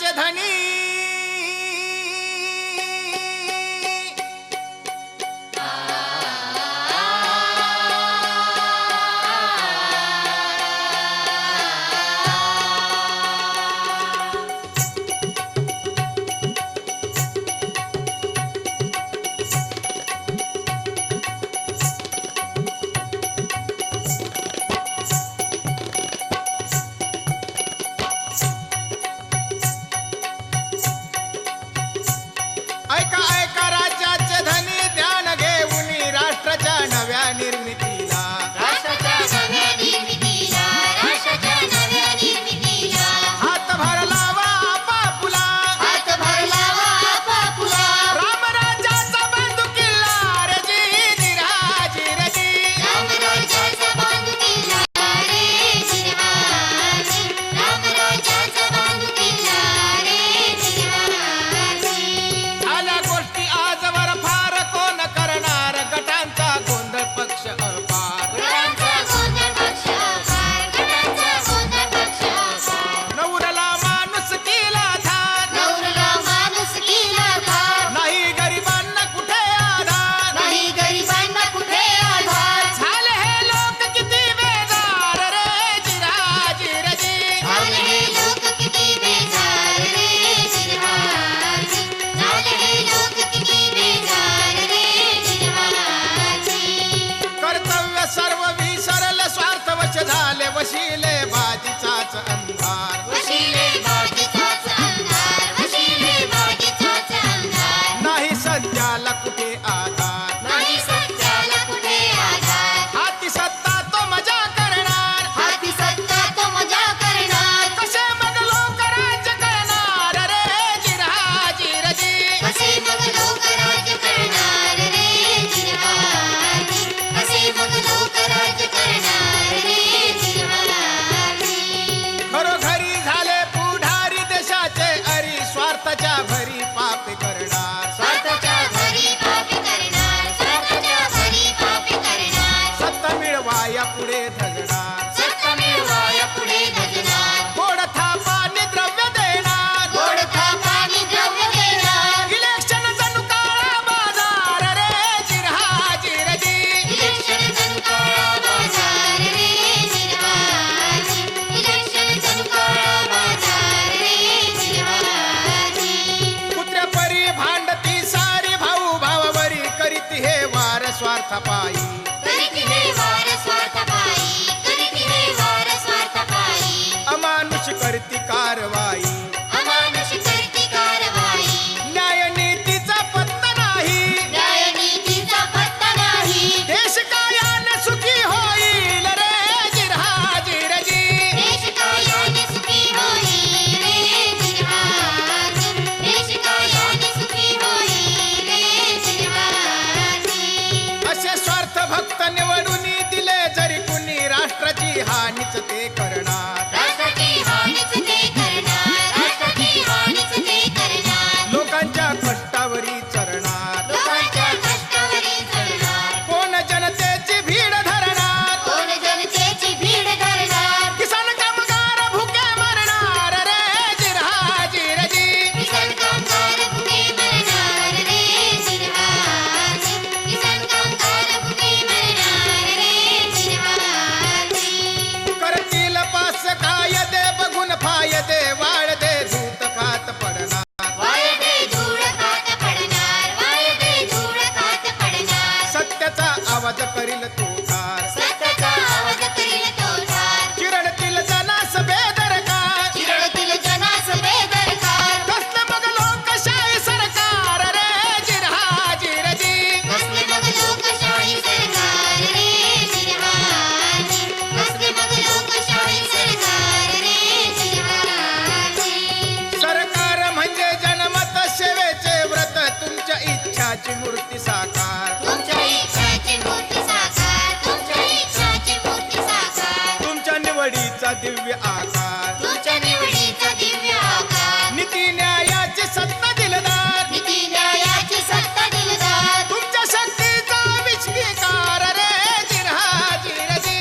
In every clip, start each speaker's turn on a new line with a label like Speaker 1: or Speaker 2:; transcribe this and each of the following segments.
Speaker 1: राज्याचे धनी ऐका ऐका राज्याचे धनी ध्यान घेऊन राष्ट्राच्या नव्या निर्मितीला हातभार लावा आपापुला रामराज्याचा बंदुकिल्ला रजी निराजी रजी आल्या गोष्टी आजवर फार कोण करणार गटांचा गोंधळ पक्ष अपार नवरला माणूस केला धार नाही गरिबांना कुठे आधार झाले हे लोक किती बेजार रे जिराजी रजी कर्तव्य सर्व विसरल स्वार्थवश झाले वशिले बाजीचाच अंधार नाही सत्याला कुठे आधार हाती सत्ता तो मजा करणार कसे मग लोक राज्य करणार रे जिराजी रजी घरोघरी झाले पुढारी देशाचे अरी स्वार्थाच्या भरी पाप करणार सत्ता मिळवाया पुढे धगणार गोड थापाने द्रव्य देणार इलेक्शन जणू काळा बाजार रे जिराजी रजी कुत्र्या परी भांडती सारी भाऊ भावावरी करीत हे वार स्वार्थपायी अमानुष करती कारवाई न्याय नीतीचा पत्ता नाही देश कायाने सुखी होईल रे जिराजी रजी असे स्वार्थ भक्त निवडून दिले जरी कुणी राष्ट्राची हानीच ते करणार लोकांच्या कष्टावरी चरणार कोण जनतेची भीड धरणार किसान कामगार भुके मरणार रे जिराजी रजी करतील पास कायदे बघून फायदे वाळदे धूत खात पडणार सत्याचा आवाज करील तो ठार चिरडतील जनास बेदरकार कसलं मग लोकशाही सरकार रे जिराजी रजी सरकार म्हणजे जनमत सेवेचे व्रत तुमच्या इच्छाची मूर्ती साकार तुमच्या निवडीचा दिव्य आकार नीती न्यायाची सत्ता दिलदार तुमच्या शक्तीचा विस्तार रे जिराजी रजी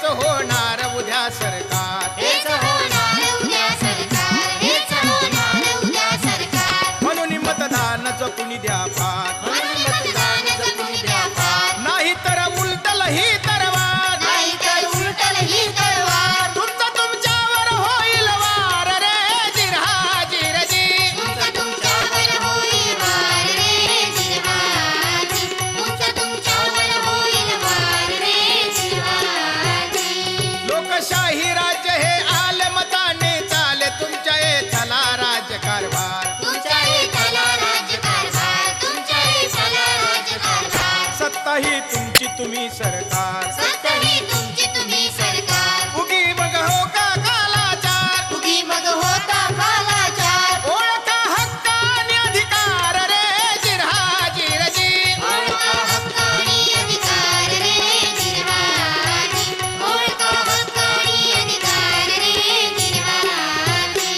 Speaker 1: होणार उद्या सरकार.
Speaker 2: हेच होणार उद्या सरकार. हेच होणार उद्या सरकार.
Speaker 1: म्हणून मतदान जपून द्या फार.
Speaker 2: म्हणून मतदान जपून द्या फार.
Speaker 1: नाही तर उलटल ही तरवार.
Speaker 2: नाहीतर उलटल ही तलवार.
Speaker 1: तुमचा तुमच्यावर होईल वार रे जिरहा जिरजी.
Speaker 2: तुमचा तुमच्यावर होईल वार रे जिरवाजी. तुमचा तुमच्यावर होईल वार रे जिरवाजी.
Speaker 1: लोकशाही राज्य हे आले मताने चाले तुमच्या येथला राजकारभार.
Speaker 2: तुमच्या एकाला राजकारभार. तुमच्या एकाला राजकारभार.
Speaker 1: सत्ता ही तुमची तुम्ही सरकार.
Speaker 2: सत्ता ही तुमची तुम्ही सरकार.
Speaker 1: उगी मग हो का कालाचार.
Speaker 2: उगी मग होता कालाचार.
Speaker 1: ओळखा हक्क आणि अधिकार रे जिरहा जिरजी.
Speaker 2: ओळखा हक्क आणि अधिकार रे जिरवाजी. ओळखा हक्क आणि अधिकार रे जिरवाजी.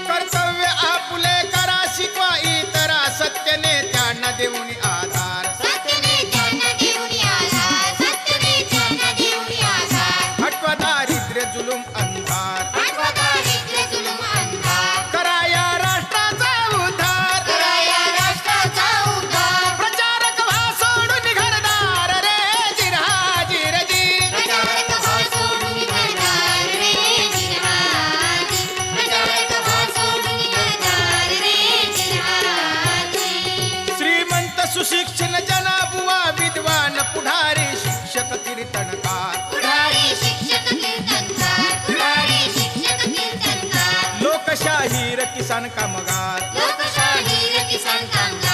Speaker 1: कर्तव्य आपुले करा शिकवा इतरा सत्य नेत्यांना देऊन आधार.
Speaker 2: सत्यने त्यांना देऊन आधार. सत्यने त्यांना देऊन आधार.
Speaker 1: हटवा दारिद्र्य जुलूम अंधार.
Speaker 2: हटवा दारिद्र्य जुलूम अंधार.
Speaker 1: करा या राष्ट्राचा उद्धार.
Speaker 2: करा या राष्ट्राचा उद्धार.
Speaker 1: प्रचारक व्हा सोडून घरदार रे जिरहा जिरजी.
Speaker 2: प्रचारक व्हा सोडून घरदार रे जिरवाजी. प्रचारक व्हा सोडून घरदार रे जिरवाजी.
Speaker 1: श्रीमंत सुशिक्षण जनाबुवा विद्वान पुढारी शिक्षक कीर्तनकार.
Speaker 2: पुढारी शिक्षक कीर्तनकार. पुढारी शिक्षक कीर्तनकार.
Speaker 1: लोकशाहीर किसान कामगार.
Speaker 2: लोकशाहीर किसान कामगार.